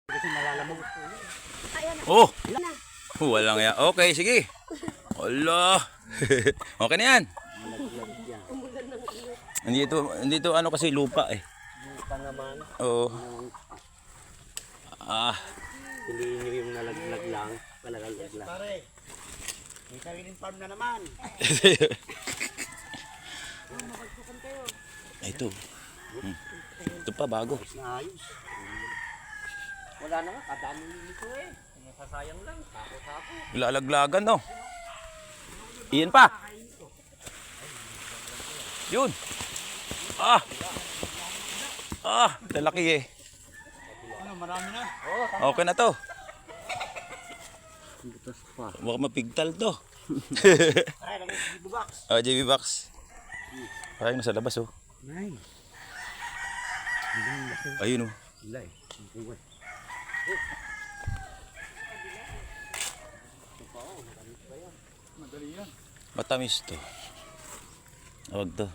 Kasi nalalamog. Oh! Walang ya. Okay, sige. Allah. Okay na yan. Hindi to ano kasi lupa eh. Lupa naman. Oo. Hindi nyo yung nalaglag lang. Palaglag lang. Pare, may sariling farm na naman. Ito. Ito pa bago. Ayos. Wala na nga, kadami nito eh. Masasayang lang, tako-tako. Lalaglagan no. Iyan pa. Yun. Lalaki eh. Ano, marami na? Okay na to. Butas pa. Baka mapigtal to. Ay, lagay sa JB box. JB box. Parang nasa labas oh. Nice. Ayun oh. Wala eh. Matamis to. Huwag to.